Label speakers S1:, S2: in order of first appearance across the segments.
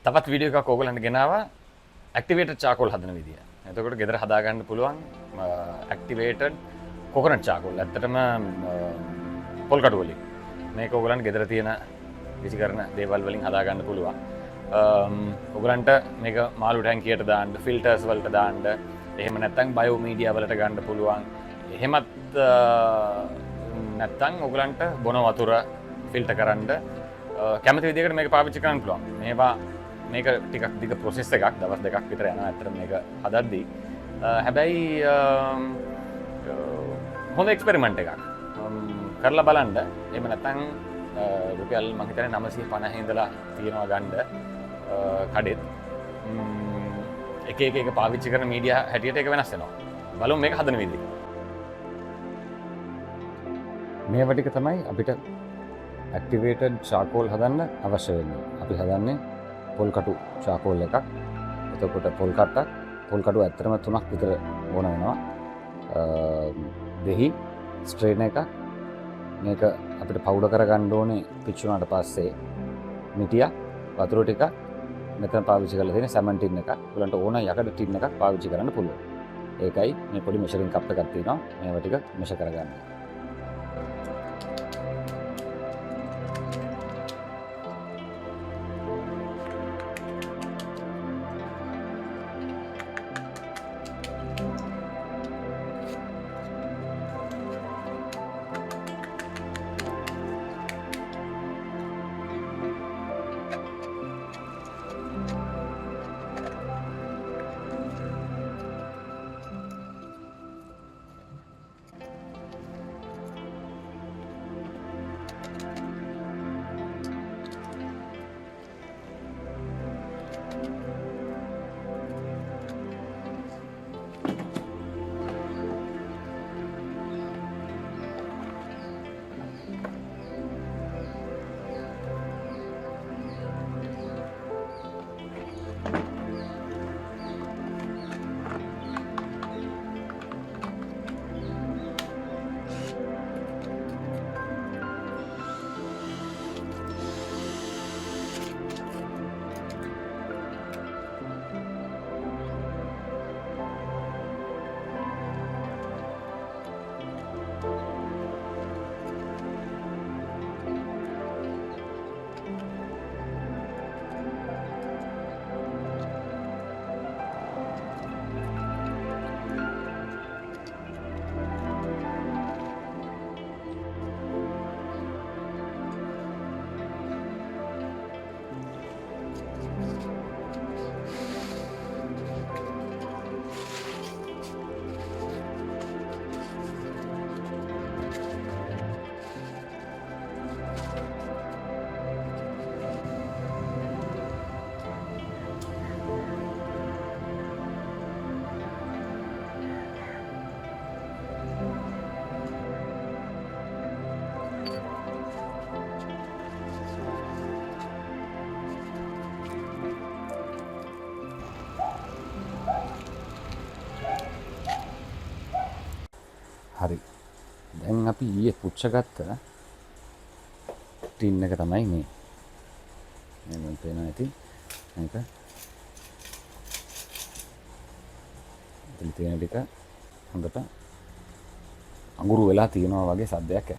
S1: තවත් වීඩියෝ එකක් ඕගලන්ට ගෙනාවා ඇක්ටිවේටඩ් චාකෝල් හදන විදිය. එතකොට ගෙදර හදා ගන්න පුළුවන් ඇක්ටිවේටඩ් කොකනට් චාකෝල්. ඇත්තටම පොල් කටු වලින් මේක ඕගලන්ට ගෙදර තියෙන විසි කරන දේවල් වලින් හදා ගන්න පුළුවන්. ඔයගලන්ට මේක මාළු ටැංකියට දාන්න, ෆිල්ටර්ස් වලට දාන්න, එහෙම නැත්නම් බයෝ මීඩියා වලට ගන්න පුළුවන්. එහෙමත් නැත්නම් ඔයගලන්ට බොන වතුර ෆිල්ටර් කරන්න කැමති විදිහකට මේක පාවිච්චි කරන්න පුළුවන්. මේක ටිකක් දිග ප්‍රොසෙස් එකක්, දවස් දෙකක් විතර යනවා ඇත්තට මේක හදද්දී. හැබැයි හොඳ එක්ස්පෙරිමන්ට් එකක්. කරලා බලන්න. එහෙම නැත්නම් රුපියල් මම හිතන්නේ 950 ඉඳලා තියෙනවා ගන්න කඩෙත්. එක පාවිච්චි කරන මීඩියා හැටියට ඒක වෙනස් වෙනවා. බලමු මේක හදන විදිහ. මේවා ටික තමයි අපිට ඇක්ටිවේටඩ් චාකෝල් හදන්න අවශ්‍ය වෙන්නේ. අපි හදන්නේ පොල් කටු චාකෝල් එකක්. එතකොට පොල් කටු ඇත්තටම 3ක් විතර ඕන වෙනවා. දෙහි ස්ට්‍රේන් එකක්. මේක අපිට පවුඩර් කරගන්න ඕනේ පිච්චුනාට පස්සේ. මිටියක්, වතුර ටිකක්, මෙතන පාවිච්චි කරලා තියෙන සැමන් ටින් එකක්. ඔයගලන්ට ඕන යකඩ ටින් එකක් පාවිච්චි කරන්න පුළුවන්. ඒකයි මේ පොඩි මෙෂරින් කප් එකක් තියෙනවා. මේවා ටික මෙෂර් කරගන්න. හරි. දැන් අපි ඊයේ පුච්චගත්ත ටින් එක තමයි මේ. මම පේනවා ඇති. මේක. ඉතින් තියෙන ටික හොඳට අඟුරු වෙලා තියෙනවා වගේ සද්දයක් ඇති.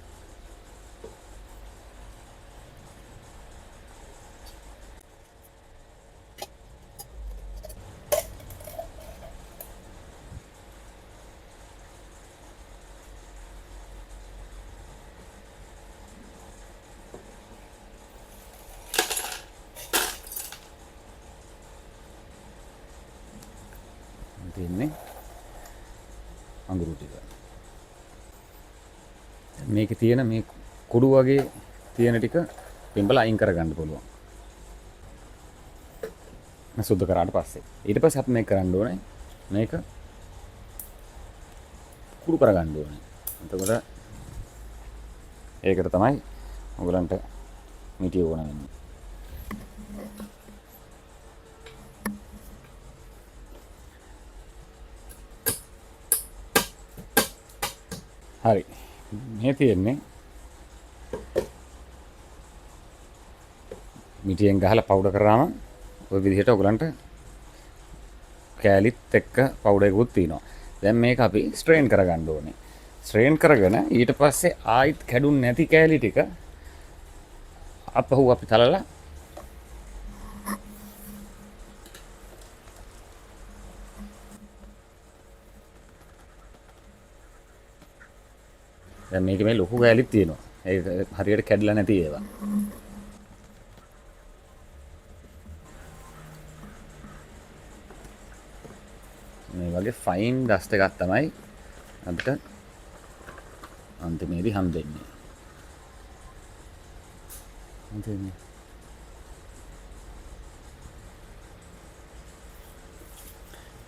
S1: තියෙන්නේ අඟුරු ටික. මේකේ තියෙන මේ කුඩු වගේ තියෙන ටික පිඹලා අයින් කරගන්න පුළුවන්. මම සුද්ධ කරාට පස්සේ. ඊට පස්සේ අපි මේක කරන්න ඕනේ. මේක කුඩු කරගන්න ඕනේ. එතකොට ඒකට තමයි ඔයගලන්ට මිටිය ඕන වෙන්නේ. හරි. මේ තියෙන්නේ මිටියෙන් ගහලා පවුඩර් කරාම ඔය විදිහට ඔයගලන්ට කෑලිත් එක්ක පවුඩර් එකකුත් තියෙනවා. දැන් මේක අපි ස්ට්‍රේන් කරගන්න ඕනේ. ස්ට්‍රේන් කරගෙන ඊට පස්සේ ආයිත් කැඩුන්නේ නැති කෑලි ටික අපහුව අපි තලලා දැන් මේකේ මේ ලොකු කෑලිත් තියෙනවා. ඒක හරියට කැඩලා නැති ඒවා. මේ වගේ ෆයින් ඩස්ට් එකක් තමයි අපිට අන්තිමේදී හම්බෙන්නේ.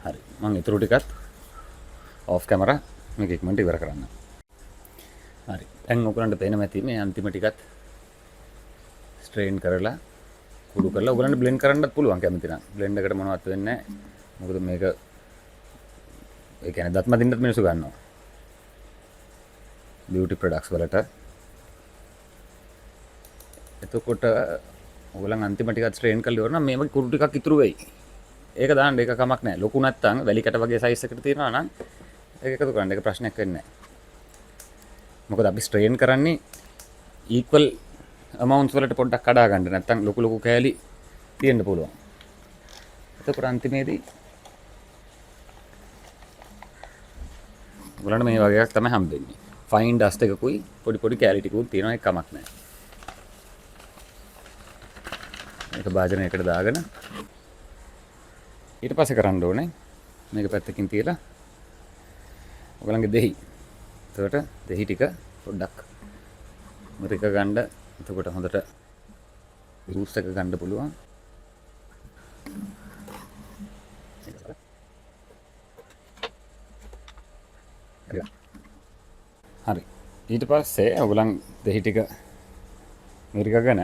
S1: හරි මම ඊටු ටිකත් ඔෆ් කැමරා මේක ඉක්මනට ඉවර කරන්න. හරි දැන් ඔයගලන්ට පේනවා ඇති මේ අන්තිම ටිකත් ස්ට්‍රේන් කරලා කුඩු කරලා ඔයගලන්ට බ්ලෙන්ඩ් කරන්නත් පුළුවන් කැමති නම්. බ්ලෙන්ඩ් එකට මොනවත් වෙන්නේ නැහැ. මොකද මේක ඒ කියන්නේ දත් මදින්නත් මිනිස්සු ගන්නවා. බියුටි ප්‍රොඩක්ට්ස් වලට. එතකොට ඔයගලන් අන්තිම ටිකත් ස්ට්‍රේන් කරලා ඉවර නම් මේ වගේ කුඩු ටිකක් ඉතුරු වෙයි. ඒක දාන්න ඒක කමක් නැහැ. ලොකු නැත්තම් වැලි කැට වගේ සයිස් එකකට තියෙනවා නම් ඒක එකතු කරන්න ඒක ප්‍රශ්නයක් වෙන්නේ නැහැ. මොකද අපි ස්ට්‍රේන් කරන්නේ equal amounts වලට පොඩ්ඩක් කඩා ගන්න. නැත්තම් ලොකු ලොකු කෑලි තියෙන්න පුළුවන්. එතකොට අන්තිමේදී ඔයගලන්ට මේ වගේ එකක් තමයි හම්බෙන්නේ. ෆයින් ඩස්ට් එකකුයි පොඩි පොඩි කෑලි ටිකුත් තියෙනවා ඒක කමක් නැහැ. මේක භාජනයකට දාගෙන ඊට පස්සේ කරන්න ඕනේ මේක පැත්තකින් තියලා ඔයගලන්ගේ දෙහි. එතකොට දෙහි ටික පොඩ්ඩක් මුරික ගන්න. එතකොට හොඳට ජූස් එක ගන්න පුළුවන්. හරි ඊට පස්සේ ඔයගලන් දෙහි ටික මිරිකගෙන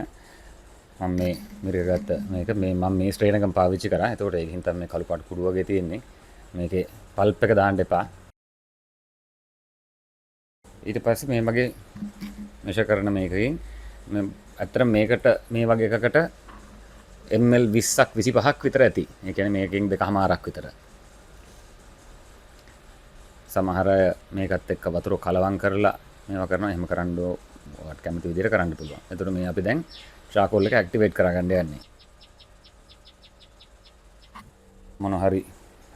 S1: මම මේ මිරික ගත්ත මේක මේ මම මේ ස්ට්‍රේන් එකම පාවිච්චි කරා. එතකොට ඒකෙන් තමයි මේ කළු පාට කුඩු වගේ තියෙන්නේ. මේකේ පල්ප් එක දාන්න එපා. ඊට පස්සේ මේ වගේ මෙෂර් කරන මේකකින් මේ අතර මේකට මේ වගේ එකකට ml 20ක් 25ක් විතර ඇති. ඒ කියන්නේ මේකෙන් 2.5ක් විතර. සමහර අය මේකත් එක්ක වතුර කලවම් කරලා මේවා කරනවා. එහෙම කරන්න ඔයාලට කැමති විදිහට කරන්න පුළුවන්. එතකොට මේ අපි දැන් charcoal එක ඇක්ටිවේට් කරගන්න යන්නේ. මොන හරි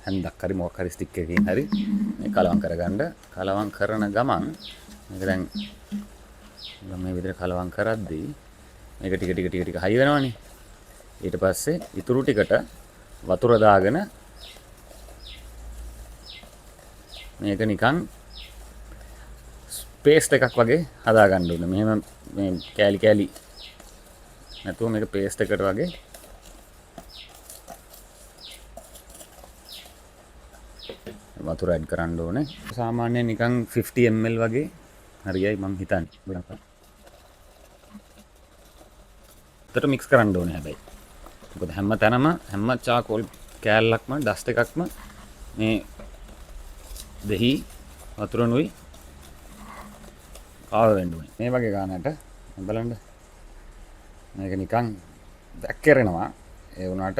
S1: හැන්දක් හරි මොකක් හරි ස්ටික් එකකින් හරි මේ කලවම් කරගන්න. කලවම් කරන ගමන් මේක දැන් මේ විදිහට කලවම් කරද්දී මේක ටික හයි වෙනවනේ. ඊට පස්සේ ඉතුරු ටිකට වතුර දාගෙන මේක නිකන් පේස්ට් එකක් වගේ හදා ගන්න ඕනේ. මෙහෙම මේ කෑලි කෑලි නැතුව මේක පේස්ට් එකට වගේ වතුර ඇඩ් කරන්න ඕනේ. සාමාන්‍යයෙන් නිකන් 50 ml වගේ හරියයි මම හිතන්නේ. ඒකට මික්ස් කරන්න ඕනේ හැබැයි. මොකද හැම තැනම හැම charcoal කෑල්ලක්ම ඩස්ට් එකක්ම මේ දෙහි වතුරනුයි ආව වෙන්න ඕනේ. මේ වගේ ගානකට බලන්න මේක නිකන් දැක්කරනවා. ඒ වුණාට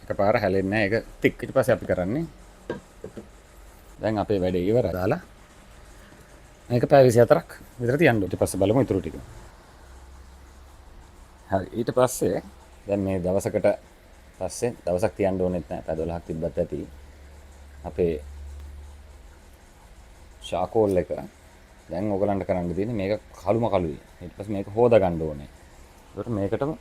S1: එකපාර හැලෙන්නේ නැහැ. ඒක තික්. ඊට පස්සේ අපි කරන්නේ දැන් අපේ වැඩේ ඉවරයි. දාලා මේක පැය 24ක් විතර තියන්න ඕනේ. ඊට පස්සේ බලමු ඊටු ටික. හරි ඊට පස්සේ දැන් මේ දවසකට පස්සේ දවසක් තියන්න ඕනෙත් නැහැ. පැය 12ක් තිබ්බත් ඇති. අපේ charcoal එක දැන් ඔයගලන්ට කරන්න තියෙන්නේ මේක කළුම කළුයි. ඊට පස්සේ මේක හොදා ගන්න ඕනේ. ඒකට මේකටම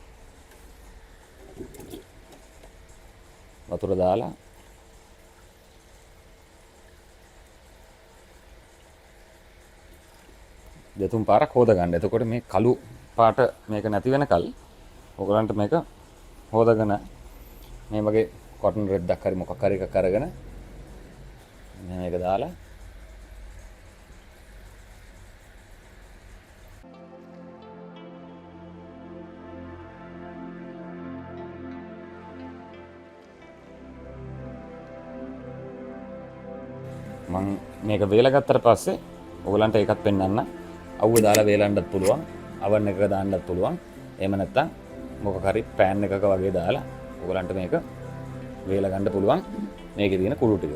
S1: වතුර දාලා දෙතුන් පාරක් හොදා ගන්න. එතකොට මේ කළු පාට මේක නැති වෙනකල් ඔයගලන්ට මේක හොදාගෙන මේ වගේ cotton රෙද්දක් හරි මොකක් හරි එකක් අරගෙන මේක දාලා මම මේක වේලා ගත්තට පස්සේ ඔයගලන්ට ඒකත් පෙන්වන්න. අවුව දාලා වේලන්නත් පුළුවන්. අවන් එකක දාන්නත් පුළුවන්. එහෙම නැත්නම් මොකක් හරි පෑන් එකක වගේ දාලා ඔයගලන්ට මේක වේල ගන්න පුළුවන් මේකේ තියෙන කුඩු ටික.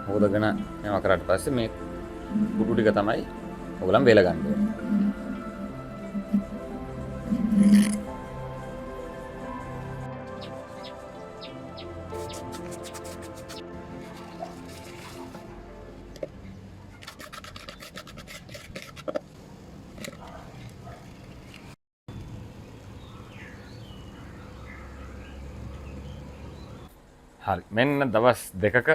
S1: හොදගෙන මේවා කරාට පස්සේ මේ කුඩු ටික තමයි ඔයගලන් වේල ගන්න ඕනේ. හරි මෙන්න දවස් දෙකක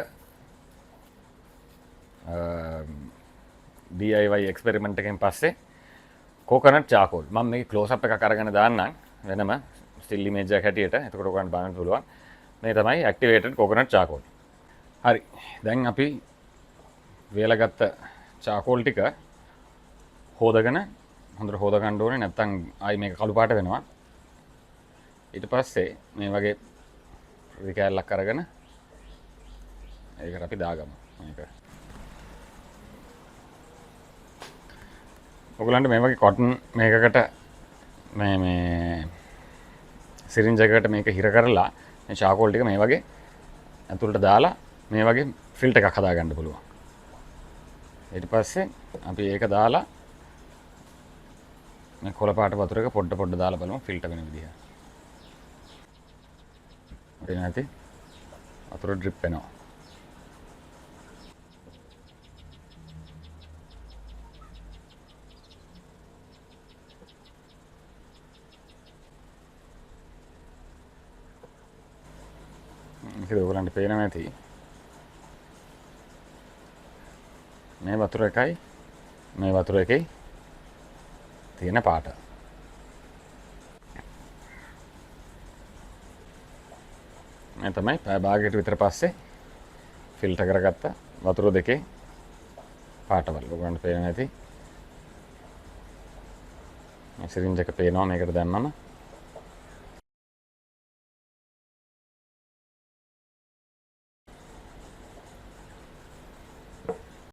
S1: DIY එක්ස්පෙරිමන්ට් එකෙන් පස්සේ කොකනට් චාකෝල් මම මේක ක්ලෝස් අප් එකක් අරගෙන දාන්නම් වෙනම ස්ටිල් ඉමේජ් එකක් හැටියට. එතකොට ඔයගොල්ලන්ට බලන්න පුළුවන්. මේ තමයි ඇක්ටිවේටඩ් කොකනට් චාකෝල්. හරි දැන් අපි වේලගත්ත චාකෝල් ටික හොදගෙන හොඳට හොද ගන්න ඕනේ නැත්නම් ආයි මේක කළු පාට වෙනවා. ඊට පස්සේ මේ වගේ රිකැලක් අරගෙන ඒකට අපි දාගමු මේක. ඔයගලන්ට මේ වගේ කොටන් මේකකට මේ සිරින්ජ් එකකට මේක හිර කරලා මේ චාකෝල් ටික මේ වගේ ඇතුළට දාලා මේ වගේ ෆිල්ටර් එකක් හදා ගන්න පුළුවන්. ඊට පස්සේ අපි ඒක දාලා මේ කොළ පාට වතුර එක පොඩ දාලා බලමු ෆිල්ටර් වෙන විදිහ. ඒක නැති වතුර ඩ්‍රිප් වෙනවා. මේක ඔයගලන්ට පේනවා ඇති. මේ වතුර එකයි මේ වතුර එකේ තියෙන පාට. මේ තමයි පැය භාගයකට විතර පස්සේ ෆිල්ටර් කරගත්ත වතුර දෙකේ පාටවල. ඔයගලන්ට පේනවා ඇති. මේ සිරින්ජ් එක පේනවා මේකට දැම්මම